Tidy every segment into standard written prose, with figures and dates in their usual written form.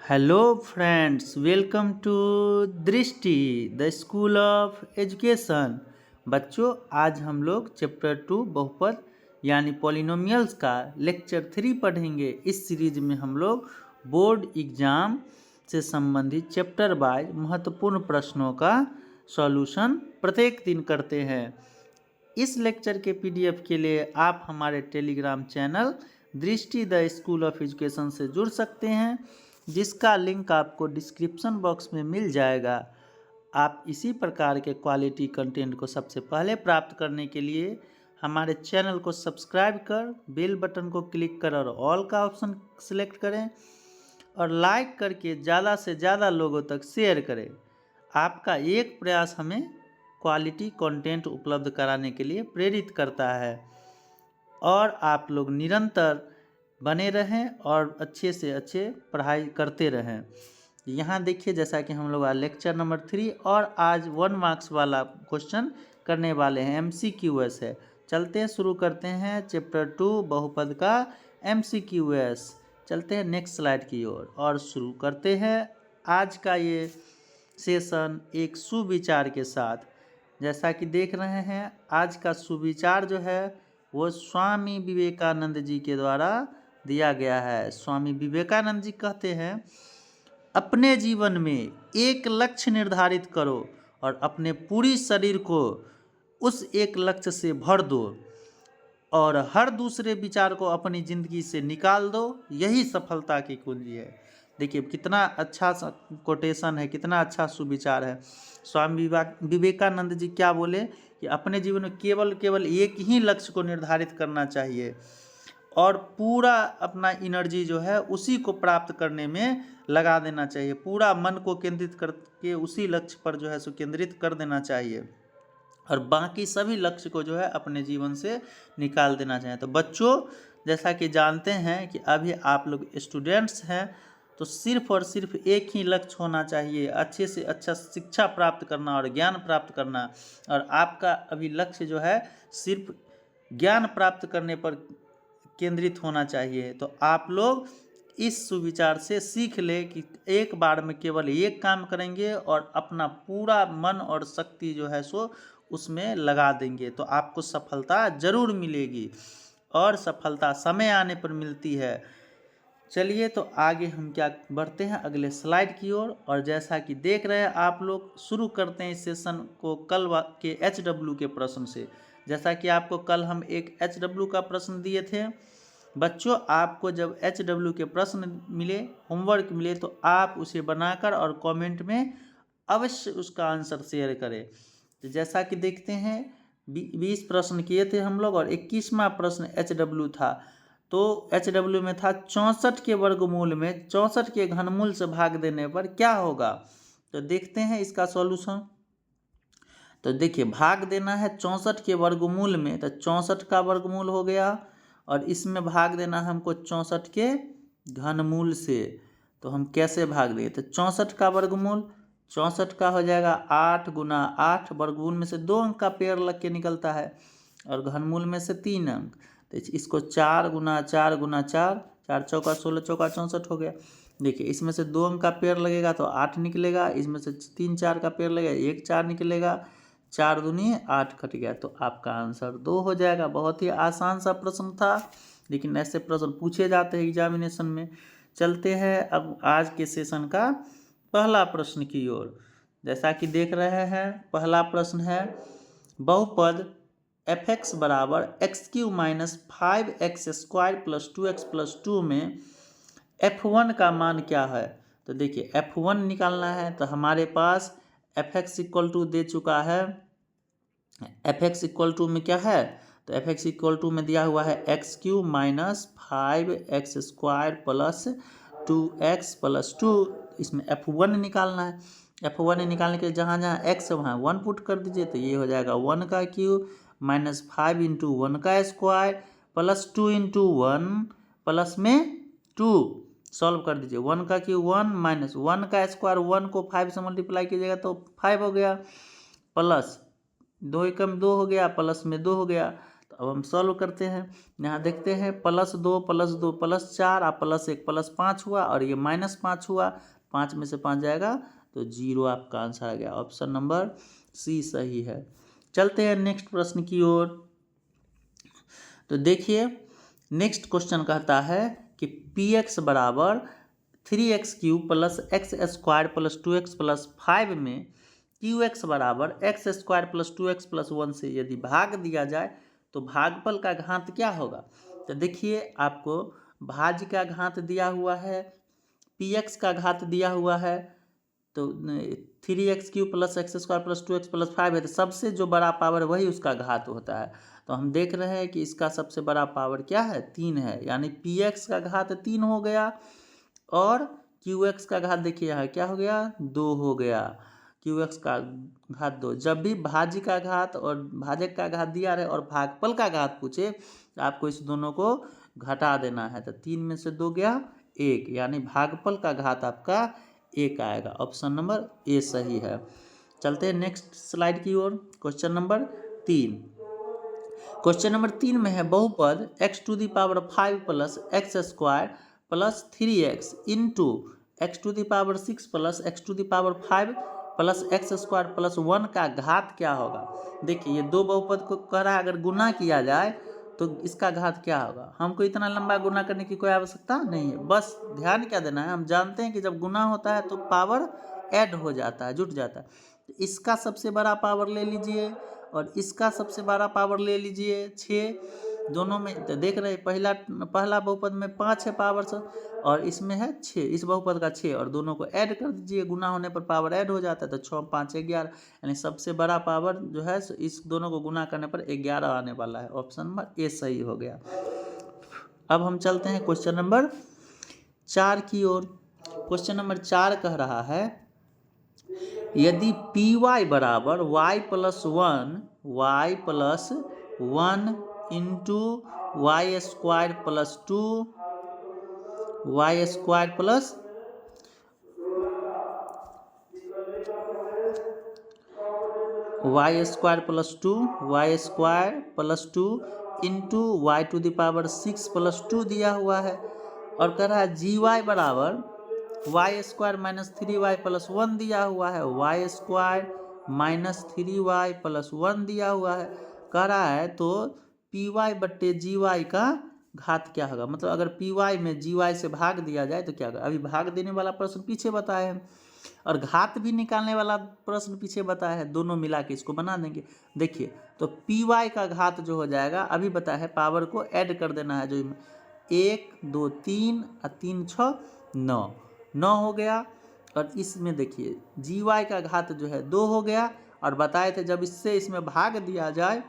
Hello friends, welcome to दृष्टि the school of education. बच्चों, आज हम लोग चैप्टर 2 बहुपद यानी पॉलिनोमियल्स का लेक्चर 3 पढ़ेंगे। इस सीरीज में हम लोग बोर्ड एग्जाम से संबंधित चैप्टर वाइज महत्वपूर्ण प्रश्नों का सॉल्यूशन प्रत्येक दिन करते हैं। इस लेक्चर के पीडीएफ के लिए आप हमारे टेलीग्राम चैनल दृष्टि द स्कूल ऑफ एजुकेशन से जुड़ सकते हैं, जिसका लिंक आपको डिस्क्रिप्शन बॉक्स में मिल जाएगा। आप इसी प्रकार के क्वालिटी कंटेंट को सबसे पहले प्राप्त करने के लिए हमारे चैनल को सब्सक्राइब कर बेल बटन को क्लिक कर और ऑल का ऑप्शन सिलेक्ट करें और लाइक करके ज़्यादा से ज़्यादा लोगों तक शेयर करें। आपका एक प्रयास हमें क्वालिटी कंटेंट उपलब्ध कराने के लिए प्रेरित करता है और आप लोग निरंतर बने रहें और अच्छे से अच्छे पढ़ाई करते रहें। यहाँ देखिए, जैसा कि हम लोग आज लेक्चर नंबर 3 और आज 1 मार्क्स वाला क्वेश्चन करने वाले हैं। MCQS है। चलते हैं, शुरू करते हैं चैप्टर 2 बहुपद का MCQS। चलते हैं नेक्स्ट स्लाइड की ओर और शुरू करते हैं आज का ये सेशन एक सुविचार के साथ। जैसा कि देख रहे हैं, आज का सुविचार जो है वो स्वामी विवेकानंद जी के द्वारा दिया गया है। स्वामी विवेकानंद जी कहते हैं, अपने जीवन में एक लक्ष्य निर्धारित करो और अपने पूरी शरीर को उस एक लक्ष्य से भर दो और हर दूसरे विचार को अपनी ज़िंदगी से निकाल दो, यही सफलता की कुंजी है। देखिए कितना अच्छा कोटेशन है, कितना अच्छा सुविचार है। स्वामी विवेकानंद जी क्या बोले कि अपने जीवन में केवल एक ही लक्ष्य को निर्धारित करना चाहिए और पूरा अपना एनर्जी जो है उसी को प्राप्त करने में लगा देना चाहिए। पूरा मन को केंद्रित करके उसी लक्ष्य पर जो है सो केंद्रित कर देना चाहिए और बाकी सभी लक्ष्य को जो है अपने जीवन से निकाल देना चाहिए। तो बच्चों, जैसा कि जानते हैं कि अभी आप लोग स्टूडेंट्स हैं, तो सिर्फ और सिर्फ एक ही लक्ष्य होना चाहिए, अच्छे से अच्छा शिक्षा प्राप्त करना और ज्ञान प्राप्त करना। और आपका अभी लक्ष्य जो है सिर्फ ज्ञान प्राप्त करने पर केंद्रित होना चाहिए। तो आप लोग इस सुविचार से सीख ले कि एक बार में केवल एक काम करेंगे और अपना पूरा मन और शक्ति जो है सो उसमें लगा देंगे, तो आपको सफलता जरूर मिलेगी और सफलता समय आने पर मिलती है। चलिए, तो आगे हम क्या बढ़ते हैं अगले स्लाइड की ओर और जैसा कि देख रहे हैं आप लोग, शुरू करते हैं इस सेशन को कल के HW के प्रश्न से। जैसा कि आपको कल हम एक HW का प्रश्न दिए थे। बच्चों, आपको जब HW के प्रश्न मिले, होमवर्क मिले, तो आप उसे बनाकर और कमेंट में अवश्य उसका आंसर शेयर करें। तो जैसा कि देखते हैं 20 प्रश्न किए थे हम लोग और 21वां प्रश्न HW था। तो HW में था 64 के वर्गमूल में 64 के घनमूल से भाग देने पर क्या होगा। तो देखते हैं इसका सॉल्यूशन। तो देखिए, भाग देना है 64 के वर्गमूल में, तो 64 का वर्गमूल हो गया और इसमें भाग देना हमको 64 के घनमूल से। तो हम कैसे भाग देंगे, तो 64 का वर्गमूल 64 का हो जाएगा 8 गुना 8, वर्गमूल में से 2 अंक का पेड़ लग के निकलता है और घनमूल में से 3 अंक। तो इसको 4 गुना 4 गुना 4, 4 चौका 16, चौका 64 हो गया। देखिए, इसमें से 2 अंक का पेड़ लगेगा तो 8 निकलेगा, इसमें से 3 4 का पेड़ लगेगा 1 4 निकलेगा, 4 दूनी 8 कट गया, तो आपका आंसर 2 हो जाएगा। बहुत ही आसान सा प्रश्न था, लेकिन ऐसे प्रश्न पूछे जाते हैं एग्जामिनेशन में। चलते हैं अब आज के सेशन का पहला प्रश्न की ओर। जैसा कि देख रहे हैं, पहला प्रश्न है, बहुपद fx बराबर x³ minus 5x² plus 2x plus 2 में f1 का मान क्या है। तो देखिए, f1 निकालना है, तो हमारे पास fx इक्वल टू दे चुका है। fx इक्वल टू में क्या है, तो fx इक्वल टू में दिया हुआ है x³ minus 5x² plus 2x plus 2। इसमें f1 निकालना है। f1 निकालने के लिए जहाँ जहाँ x है वहाँ 1 पुट कर दीजिए, तो ये हो जाएगा 1 का क्यूब माइनस 5 इंटू 1 का स्क्वायर प्लस 2 इंटू 1 प्लस में 2। सॉल्व कर दीजिए, 1 का क्यूब 1 माइनस 1 का स्क्वायर, 1 को 5 से मल्टीप्लाई कीजिएगा तो 5 हो गया, प्लस 2 एकम 2 हो गया, प्लस में 2 हो गया। तो तो अब हम सॉल्व करते हैं। यहाँ देखते हैं +2 +2 +4 और +1 +5 हुआ और ये -5 हुआ, 5 में से 5 जाएगा तो 0 आपका आंसर आ गया। ऑप्शन नंबर सी सही है। चलते हैं नेक्स्ट प्रश्न की ओर। तो देखिए नेक्स्ट क्वेश्चन कहता है कि px बराबर 3x³ + x² + 2x + 5 में qx बराबर x² + 2x + 1 से यदि भाग दिया जाए तो भागफल का घात क्या होगा। तो देखिए आपको भाज्य का घात दिया हुआ है, px का घात दिया हुआ है, तो 3x³ + x² + 2x + 5 है, तो सबसे जो बड़ा पावर वही उसका घात होता है। तो हम देख रहे हैं कि इसका सबसे बड़ा पावर क्या है, 3 है, यानी px का घात 3 हो गया और qx का घात देखिए यहाँ क्या हो गया, 2 हो गया, qx का घात 2। जब भी भाज्य का घात और भाजक का घात दिया रहे और भागफल का घात पूछे तो आपको इस दोनों को घटा देना है। तो 3 में से 2 गया 1, यानी भागफल का घात आपका 1 आएगा। ऑप्शन नंबर ए सही है। चलते हैं नेक्स्ट स्लाइड की ओर। Question number 3। क्वेश्चन नंबर 3 में है बहुपद x⁵ + x² + 3x into x⁵ 6 + x⁵ 5 + x² + 1 का घात क्या होगा। देखिए ये दो बहुपद को कह रहा है अगर गुना किया जाए तो इसका घात क्या होगा। हमको इतना लंबा गुना करने की कोई आवश्यकता नहीं है, बस ध्यान क्या देना है, हम जानते हैं कि जब गुना होता है तो पावर ऐड हो जाता है, जुट जाता है। तो इसका सबसे बड़ा पावर ले लीजिए और इसका सबसे बड़ा पावर ले लीजिए 6। दोनों में तो देख रहे पहला बहुपद में 5 है पावर से और इसमें है 6, इस बहुपद का 6, और दोनों को ऐड कर दीजिए, गुना होने पर पावर ऐड हो जाता है, तो 6 5 11, यानी सबसे बड़ा पावर जो है इस दोनों को गुना करने पर 11 आने वाला है। ऑप्शन नंबर ए सही हो गया। अब हम चलते हैं क्वेश्चन नंबर 4 की ओर। क्वेश्चन नंबर 4 कह रहा है यदि py बराबर y + 1 into y² + 2 y² + y² + 2 y² + 2 into y⁶ + 2 दिया हुआ है और कह रहा है gy बराबर y² - 3y + 1 दिया हुआ है, y² - 3y + 1 दिया हुआ है। कह रहा है तो py/gy का घात क्या होगा। मतलब अगर py में gy से भाग दिया जाए तो क्या होगा। अभी भाग देने वाला प्रश्न पीछे बताए हैं और घात भी निकालने वाला प्रश्न पीछे बताया है, दोनों मिला के इसको बना देंगे। देखिए तो py का घात जो हो जाएगा, अभी बताया है पावर को ऐड कर देना है, जो 1 2 3 और 3 6 9 हो गया। और इसमें देखिए gy का घात जो है 2 हो गया और बताए थे जब इससे इसमें भाग दिया जाए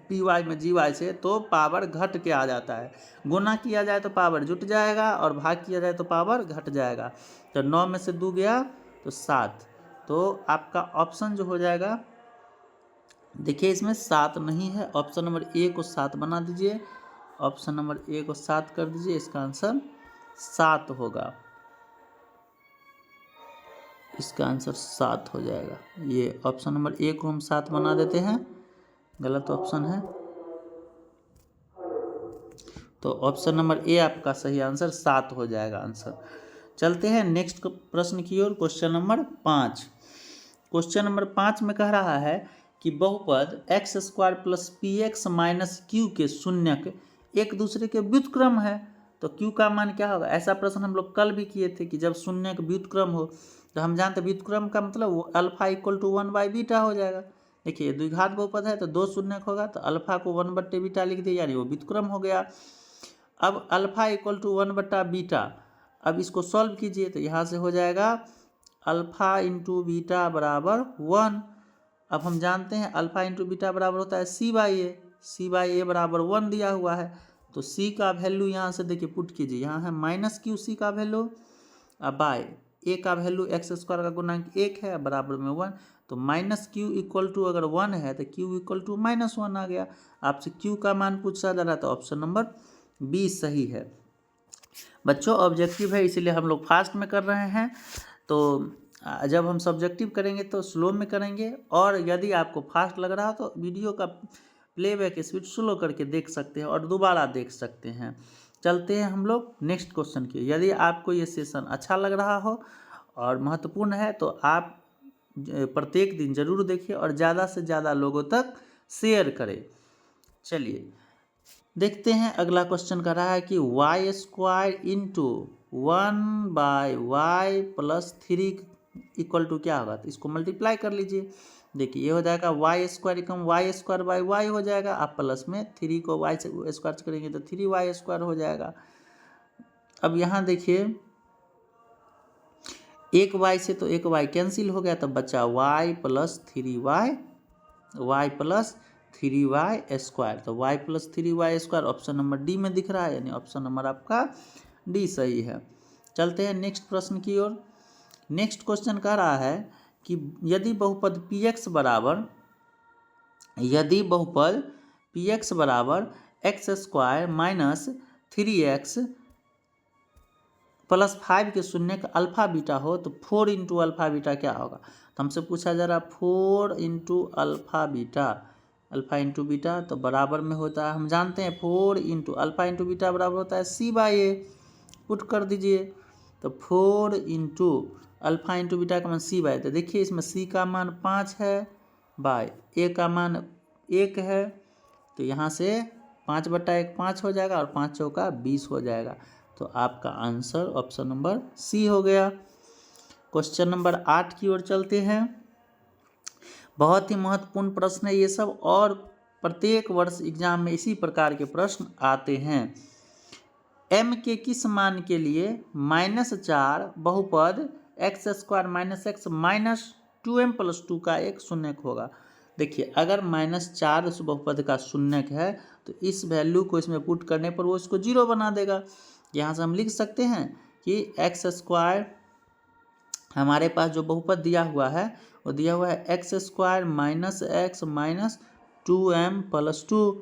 py में gy से तो पावर घट के आ जाता है, गुना किया जाए तो पावर जुट जाएगा और भाग किया जाए तो पावर घट जाएगा। तो 9 में से 2 गया तो 7, तो आपका ऑप्शन जो हो जाएगा, देखिए इसमें 7 नहीं है, ऑप्शन नंबर ए को 7 बना दीजिए, ऑप्शन नंबर ए को 7 कर दीजिए, इसका आंसर 7 होगा, इसका आंसर 7 हो जाएगा। ये ऑप्शन नंबर ए को हम 7 बना देते हैं, गलत ऑप्शन है, तो ऑप्शन नंबर ए आपका सही आंसर 7 हो जाएगा आंसर। चलते हैं नेक्स्ट प्रश्न की ओर। Question number 5। क्वेश्चन नंबर 5 में कह रहा है कि बहुपद x² + px - q के शून्यक एक दूसरे के व्युत्क्रम है, तो q का मान क्या होगा। ऐसा प्रश्न हम लोग कल भी किए थे कि जब शून्यक व्युत्क्रम हो तो हम जानते हैं व्युत्क्रम का मतलब अल्फा = 1/β हो जाएगा। देखिए द्विघात बहुपद है तो 2 शून्यक होगा, तो अल्फा को 1/β लिख दिया, यानी वो व्युत्क्रम हो गया। अब अल्फा = 1/β, अब इसको सॉल्व कीजिए तो यहाँ से हो जाएगा अल्फा × बीटा बराबर 1। अब हम जानते हैं अल्फा × बीटा बराबर होता है c/a बराबर 1 दिया हुआ है, तो c का वैल्यू यहाँ से देखिए पुट कीजिए, यहाँ है -qc का वैल्यू, अब बाय a का वैल्यू x² का गुणांक 1 है बराबर में 1, तो -q अगर 1 है तो q -1 आ गया। आपसे q का मान पूछा जा रहा था, ऑप्शन नंबर बी सही है। बच्चों ऑब्जेक्टिव है इसलिए हम लोग फास्ट में कर रहे हैं, तो जब हम सब्जेक्टिव करेंगे तो स्लो में करेंगे, और यदि आपको फास्ट लग रहा हो तो वीडियो का प्लेबैक स्पीड स्लो करके देख सकते हैं और दोबारा देख सकते हैं। चलते हैं हम लोग नेक्स्ट क्वेश्चन की। यदि आपको ये सेशन अच्छा लग रहा हो और महत्वपूर्ण है तो आप प्रत्येक दिन जरूर देखिए और ज़्यादा से ज़्यादा लोगों तक शेयर करें। चलिए देखते हैं अगला क्वेश्चन कर रहा है कि y square into 1/y+3 equal to क्या होगा, तो इसको मल्टीप्लाई कर लीजिए। देखिए ये हो जाएगा वाई स्क्वायर इक्वल y² हो जाएगा, आप प्लस में 3 को y से स्क्वायर करेंगे तो 3y² हो जाएगा। अब यहाँ देखिए एक y से तो एक y कैंसिल हो गया, तो बचा y+3y तो y+3y² ऑप्शन नंबर डी में दिख रहा है, यानी ऑप्शन नंबर आपका डी सही है। चलते हैं नेक्स्ट प्रश्न की ओर। नेक्स्ट क्वेश्चन कह रहा है कि यदि बहुपद px बराबर x² - 3x + 5 के शून्य का अल्फा बीटा हो तो 4 × अल्फा बीटा क्या होगा। तो हमसे पूछा जा रहा 4 × अल्फा बीटा तो बराबर में होता है, हम जानते हैं 4 × अल्फा × बीटा बराबर होता है c/a। पुट कर दीजिए तो 4 × अल्फा × बीटा का मान c/a। तो देखिए इसमें c का मान 5 है, बाय a का मान 1 है, तो यहाँ से 5/1 5 हो जाएगा और 5 चौका 20 हो जाएगा। तो आपका आंसर ऑप्शन नंबर सी हो गया। क्वेश्चन नंबर 8 की ओर चलते हैं। बहुत ही महत्वपूर्ण प्रश्न है ये सब, और प्रत्येक वर्ष एग्जाम में इसी प्रकार के प्रश्न आते हैं। m के किस मान के लिए -4 बहुपद x² - x -2m + 2 का एक शून्यक होगा। देखिए अगर -4 उस बहुपद का शून्यक है तो इस वैल्यू को इसमें पुट करने पर वो इसको 0 बना देगा। यहाँ से हम लिख सकते हैं कि x² हमारे पास जो बहुपद दिया हुआ है वो दिया हुआ है x² - x -2m + 2।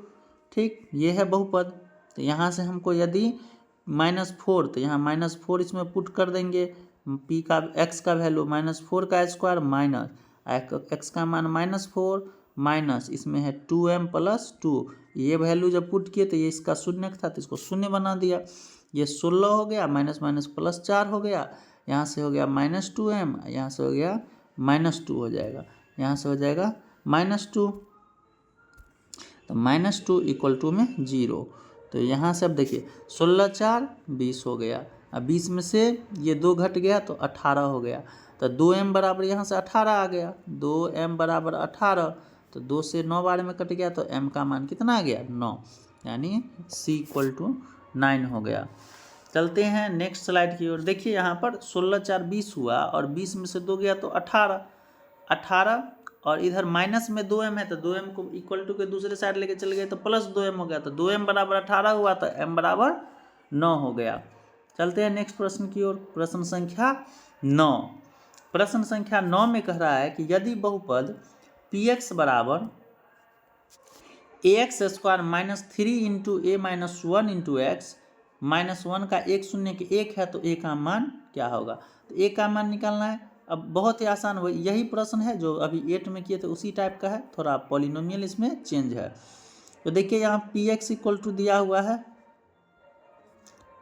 ठीक, ये है बहुपद। तो यहाँ से हमको यदि -4, तो यहाँ -4 इसमें पुट कर देंगे, p का x का वैल्यू -4 का स्क्वायर माइनस x का मान -4 माइनस इसमें है 2m + 2। ये वैल्यू जब पुट किए तो ये इसका शून्य था तो इसको शून्य बना दिया। ये 16 हो गया, माइनस माइनस प्लस 4 हो गया, यहाँ से हो गया -2m, यहाँ से हो गया -2 हो जाएगा, यहाँ से हो जाएगा -2, तो -2 = 2 में 0। तो यहाँ से अब देखिए 16 4 20 हो गया। अब 20 में से ये 2 घट गया तो 18 हो गया। तो 2m बराबर यहाँ से 18 आ गया, 2m बराबर 18, तो 2 से 9 बार में कट गया तो m का मान कितना आ गया 9, यानी c = 9 हो गया। चलते हैं नेक्स्ट स्लाइड की ओर। देखिए यहाँ पर 16 4 20 हुआ और 20 में से 2 गया तो 18 और इधर माइनस में 2m है तो 2m को इक्वल टू के दूसरे साइड लेके चले गए तो +2m हो गया, तो 2m बराबर 18 हुआ तो m बराबर 9 हो गया। चलते हैं नेक्स्ट प्रश्न की ओर। प्रश्न संख्या 9। प्रश्न संख्या 9 में कह रहा है कि यदि बहुपद px बराबर ax² - 3 × a - 1 × x -1 का एक शून्य के 1 है तो a का मान क्या होगा। तो a का मान निकालना है। अब बहुत ही आसान, यही प्रश्न है जो अभी 8 में किए थे उसी टाइप का है, थोड़ा पॉलिनोमियल इसमें चेंज है। तो देखिए यहाँ px = दिया हुआ है,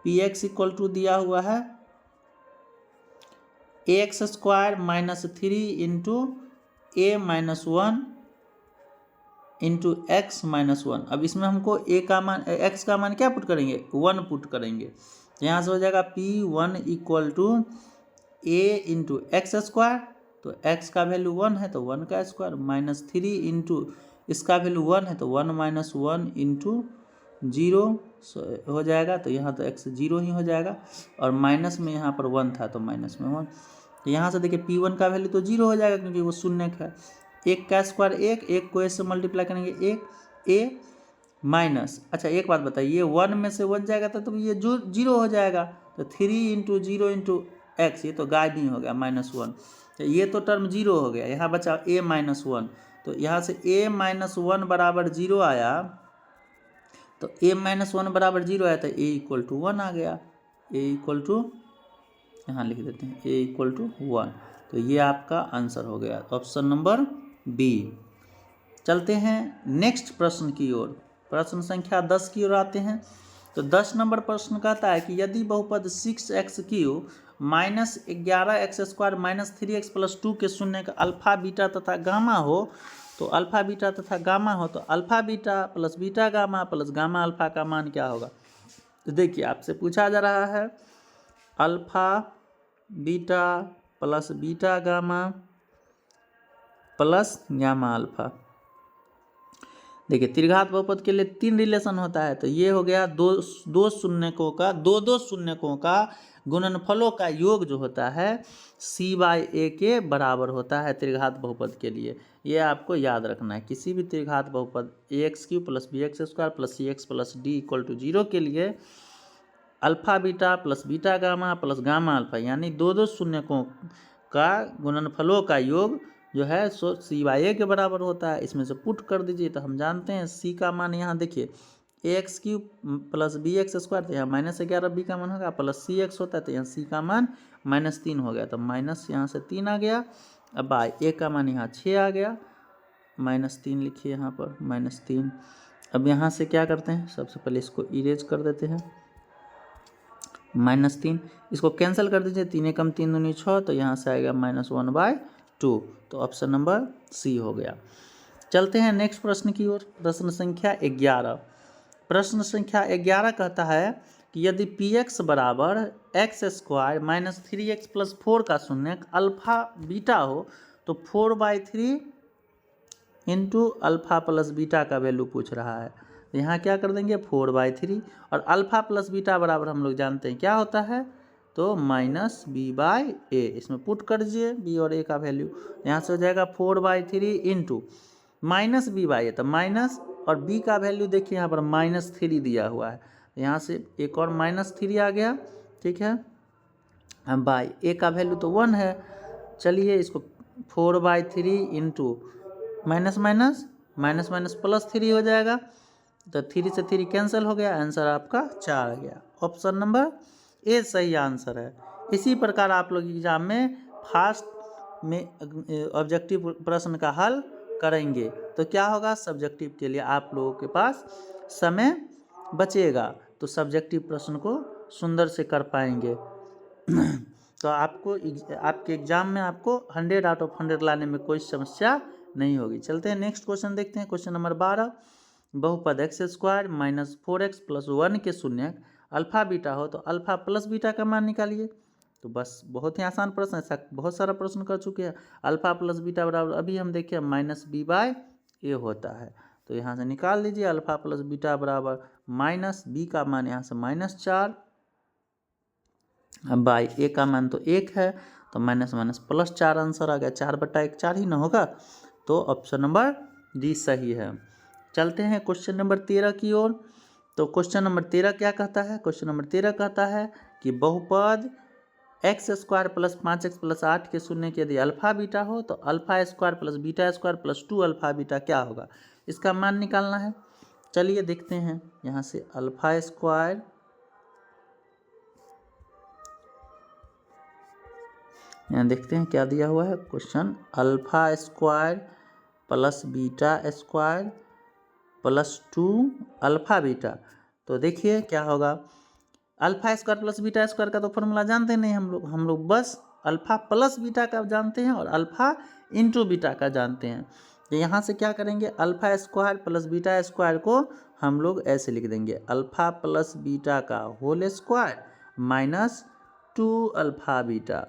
px = दिया हुआ है ax² - 3 × a - 1 × x - 1। अब इसमें हमको a का मान x का मान क्या पुट करेंगे 1 पुट करेंगे, यहाँ से हो जाएगा p1 = a × x², तो x का वैल्यू 1 है तो 1 का स्क्वायर -3 × इसका वैल्यू 1 है तो 1 - 1 × 0 हो जाएगा, तो यहाँ तो x 0 ही हो जाएगा और माइनस में यहाँ पर 1 था तो माइनस में 1। तो यहाँ से देखिए p1 का वैल्यू तो 0 हो जाएगा क्योंकि वो शून्यक है। 1 का स्क्वायर 1 को से मल्टीप्लाई करेंगे 1 a माइनस, अच्छा एक बात बताइए 1 में से 1 जाएगा तो ये जो 0 हो जाएगा, तो 3 × 0 × x, ये तो गायब ही हो गया -1, तो ये तो टर्म 0 हो गया। यहाँ बचा a -1, तो यहाँ से a -1 बराबर 0 आया, तो a -1 बराबर 0 आया तो a = 1 आ गया, यहाँ लिख देते हैं a = 1। तो ये आपका आंसर हो गया ऑप्शन नंबर बी। चलते हैं नेक्स्ट प्रश्न की ओर। प्रश्न संख्या 10 की ओर आते हैं। तो 10 नंबर प्रश्न कहता है कि यदि बहुपद 6x³ minus 11x² minus 3x plus 2 के शून्य का अल्फा बीटा तथा गामा हो, तो अल्फा बीटा तथा गामा हो तो alpha beta plus beta gamma plus gamma alpha का मान क्या होगा। तो देखिए आपसे पूछा जा रहा है alpha beta plus beta gamma plus gamma alpha. देखिए त्रिघात बहुपद के लिए 3 रिलेशन होता है, तो ये हो गया दो शून्यकों का गुणनफलों का योग जो होता है c/a के बराबर होता है त्रिघात बहुपद के लिए। ये आपको याद रखना है। किसी भी त्रिघात बहुपद ax³ plus bx² plus cx plus d = 0 के लिए alpha beta plus beta gamma plus gamma alpha यानी दो शून्यकों का गुणनफलों का योग जो है सो c/a के बराबर होता है। इसमें से पुट कर दीजिए तो हम जानते हैं c का मान यहाँ देखिए ax³ प्लस bx² तो यहाँ -11b का मान होगा, प्लस cx होता है तो यहाँ c का मान -3 हो गया, तो माइनस यहाँ से 3 आ गया। अब बाय a का मान यहाँ 6 आ गया, -3 लिखिए यहाँ पर -3। अब यहाँ से क्या करते हैं, सबसे पहले इसको इरेज कर देते हैं, -3 इसको कैंसिल कर दीजिए, 3 एकम 3 दूनी 6, तो यहाँ से आएगा -1/2, तो ऑप्शन नंबर सी हो गया। चलते हैं नेक्स्ट प्रश्न की ओर। प्रश्न संख्या 11। प्रश्न संख्या 11 कहता है कि यदि px बराबर x² माइनस 3x प्लस 4 का शून्यक अल्फा बीटा हो तो 4/3 इंटू अल्फा प्लस बीटा का वैल्यू पूछ रहा है। तो यहाँ क्या कर देंगे 4/3, और अल्फा प्लस बीटा बराबर हम लोग जानते हैं क्या होता है, तो -b/a। इसमें पुट कर दीजिए b और a का वैल्यू, यहाँ से हो जाएगा 4/3 इंटू -b/a, तो माइनस और b का वैल्यू देखिए यहाँ पर -3 दिया हुआ है, यहाँ से एक और -3 आ गया, ठीक है। हम बाई a का वैल्यू तो 1 है, चलिए इसको 4/3 इंटू माइनस +3 हो जाएगा, तो 3 से 3 कैंसिल हो गया, आंसर आपका 4 आ गया। ऑप्शन नंबर ए सही आंसर है। इसी प्रकार आप लोग एग्जाम में फास्ट में ऑब्जेक्टिव प्रश्न का हल करेंगे तो क्या होगा, सब्जेक्टिव के लिए आप लोगों के पास समय बचेगा, तो सब्जेक्टिव प्रश्न को सुंदर से कर पाएंगे। तो आपको आपके एग्जाम में आपको 100 आउट ऑफ 100 लाने में कोई समस्या नहीं होगी। चलते हैं नेक्स्ट क्वेश्चन देखते हैं। क्वेश्चन नंबर 12, बहुपद x² माइनस 4x प्लस 1 के शून्यक अल्फा बीटा हो तो अल्फा प्लस बीटा का मान निकालिए। तो बस बहुत ही आसान प्रश्न है, ऐसा बहुत सारा प्रश्न कर चुके हैं। अल्फा प्लस बीटा बराबर अभी हम देखिए -b/a होता है, तो यहाँ से निकाल लीजिए अल्फा प्लस बीटा बराबर -b का मान यहाँ से -4, अब बाई a का मान तो 1 है, तो +4 आंसर आ गया, 4/1 4 ही ना होगा, तो ऑप्शन नंबर डी सही है। चलते हैं क्वेश्चन नंबर 13 की ओर। तो क्वेश्चन नंबर 13 क्या कहता है, क्वेश्चन नंबर 13 कहता है कि बहुपद x² प्लस 5x प्लस 8 के शून्य के यदि अल्फा बीटा हो तो α² प्लस β² प्लस 2 अल्फा बीटा क्या होगा, इसका मान निकालना है। चलिए देखते हैं, यहाँ से α², यहाँ देखते हैं क्या दिया हुआ है question, α² plus β² plus 2 alpha beta. तो देखिए क्या होगा, α² प्लस β² का तो फॉर्मूला जानते नहीं हम लोग बस अल्फा प्लस बीटा का जानते हैं और अल्फा इंटू बीटा का जानते हैं। तो यहाँ से क्या करेंगे, α² प्लस β² को हम लोग ऐसे लिख देंगे, अल्फा प्लस बीटा का whole square minus 2 alpha beta.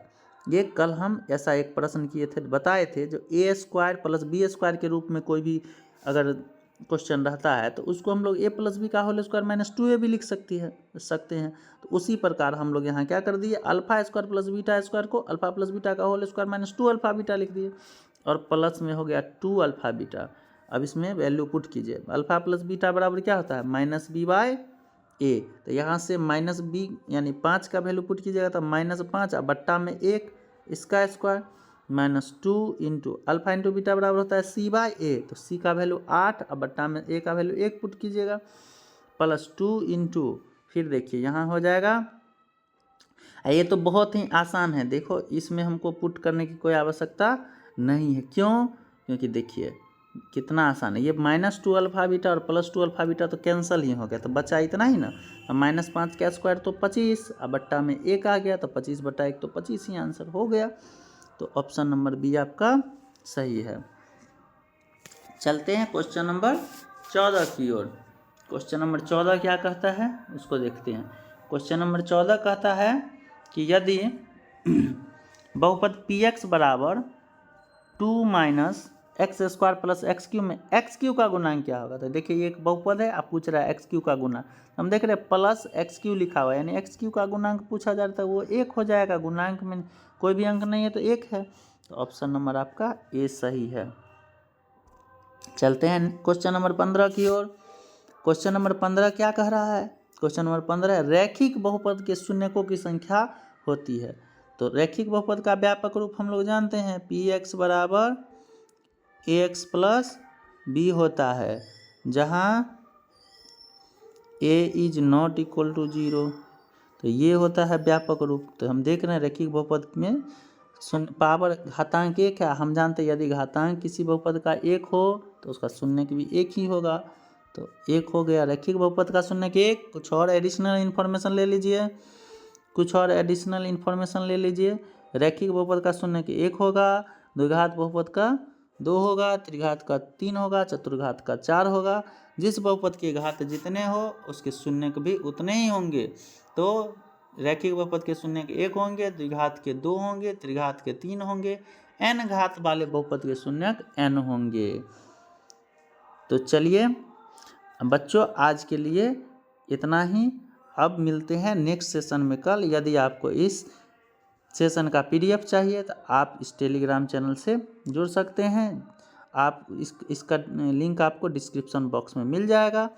ये कल हम ऐसा एक प्रश्न किए थे, बताए थे, जो a² प्लस b² के रूप में कोई भी अगर क्वेश्चन रहता है तो उसको हम लोग a प्लस बी का होल स्क्वायर -2a भी लिख सकते हैं। तो उसी प्रकार हम लोग यहाँ क्या कर दिए, α² प्लस β² को अल्फा प्लस बीटा का होल स्क्वायर -2 अल्फा बीटा लिख दिए, और प्लस में हो गया 2 अल्फा बीटा। अब इसमें वैल्यू पुट कीजिए, अल्फा प्लस बीटा बराबर क्या होता है -b/a, तो यहाँ से -b यानी 5 का वैल्यू पुट कीजिएगा तो -5 और बट्टा में 1 इसका square -2 into alpha into beta बराबर होता है c/a, तो c का वैल्यू 8 और बट्टा में a का वैल्यू 1 पुट कीजिएगा, प्लस 2 इंटू फिर देखिए यहाँ हो जाएगा। ये तो बहुत ही आसान है, देखो इसमें हमको पुट करने की कोई आवश्यकता नहीं है, क्यों, क्योंकि देखिए कितना आसान है। ये -2 अल्फा बीटा और +2 अल्फा बीटा तो कैंसिल ही हो गया, तो बचा इतना ही ना। अब -5 का स्क्वायर तो 25, अब बट्टा में 1 आ गया, तो 25/1 तो 25 ही आंसर हो गया। तो ऑप्शन नंबर बी आपका सही है। चलते हैं क्वेश्चन नंबर 14 की ओर। क्वेश्चन नंबर 14 क्या कहता है उसको देखते हैं। क्वेश्चन नंबर 14 कहता है कि यदि बहुपद px बराबर 2 - x² + x³ में x³ का गुणांक क्या होगा। तो देखिए ये एक बहुपद है, आप पूछ रहा है x³ का गुना, हम देख रहे हैं +x³ लिखा हुआ है, यानी x³ का गुणांक पूछा जा रहा है, वो 1 हो जाएगा। गुणांक में कोई भी अंक नहीं है तो 1 है, तो ऑप्शन नंबर आपका ए सही है। चलते हैं क्वेश्चन नंबर 15 की ओर। क्वेश्चन नंबर 15 क्या कह रहा है। क्वेश्चन नंबर 15 रैखिक बहुपद के शून्यकों की संख्या होती है। तो रैखिक बहुपद का व्यापक रूप हम लोग जानते हैं, px बराबर ax + b होता है, जहाँ a is not equal to 0। तो ये होता है व्यापक रूप। तो हम देख रहे हैं रैखिक बहुपद में पावर घातांक 1 है, हम जानते हैं यदि घातांक किसी बहुपद का 1 हो तो उसका शून्यक भी 1 ही होगा। तो 1 हो गया रैखिक बहुपद का शून्यक 1। कुछ और एडिशनल इन्फॉर्मेशन ले लीजिए, रैखिक बहुपद का शून्यक 1 होगा, द्विघात बहुपद का 2 होगा, त्रिघात का 3 होगा, चतुर्घात का 4 होगा। जिस बहुपद के घात जितने हो उसके शून्यक भी उतने ही होंगे। तो रैखिक बहुपद के शून्यक 1 होंगे, द्विघात के 2 होंगे, त्रिघात के 3 होंगे, n घात वाले बहुपद के शून्यक n होंगे। तो चलिए बच्चों आज के लिए इतना ही। अब मिलते हैं नेक्स्ट सेशन में कल। यदि आपको इस सेशन का PDF चाहिए तो आप इस टेलीग्राम चैनल से जुड़ सकते हैं। आप इसका लिंक आपको डिस्क्रिप्शन बॉक्स में मिल जाएगा।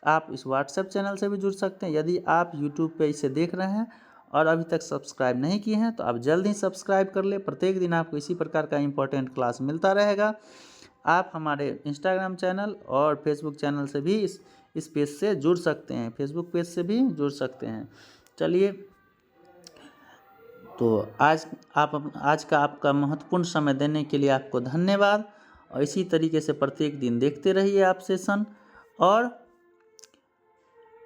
आप इस व्हाट्सएप चैनल से भी जुड़ सकते हैं। यदि आप यूट्यूब पे इसे देख रहे हैं और अभी तक सब्सक्राइब नहीं किए हैं तो आप जल्द ही सब्सक्राइब कर ले। प्रत्येक दिन आपको इसी प्रकार का इम्पोर्टेंट क्लास मिलता रहेगा। आप हमारे इंस्टाग्राम चैनल और फेसबुक चैनल से भी इस पेज से जुड़ सकते हैं, फेसबुक पेज से भी जुड़ सकते हैं। चलिए तो आज का आपका महत्वपूर्ण समय देने के लिए आपको धन्यवाद। और इसी तरीके से प्रत्येक दिन देखते रहिए आप सेशन, और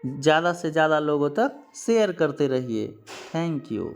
ज़्यादा से ज़्यादा लोगों तक शेयर करते रहिए। Thank you.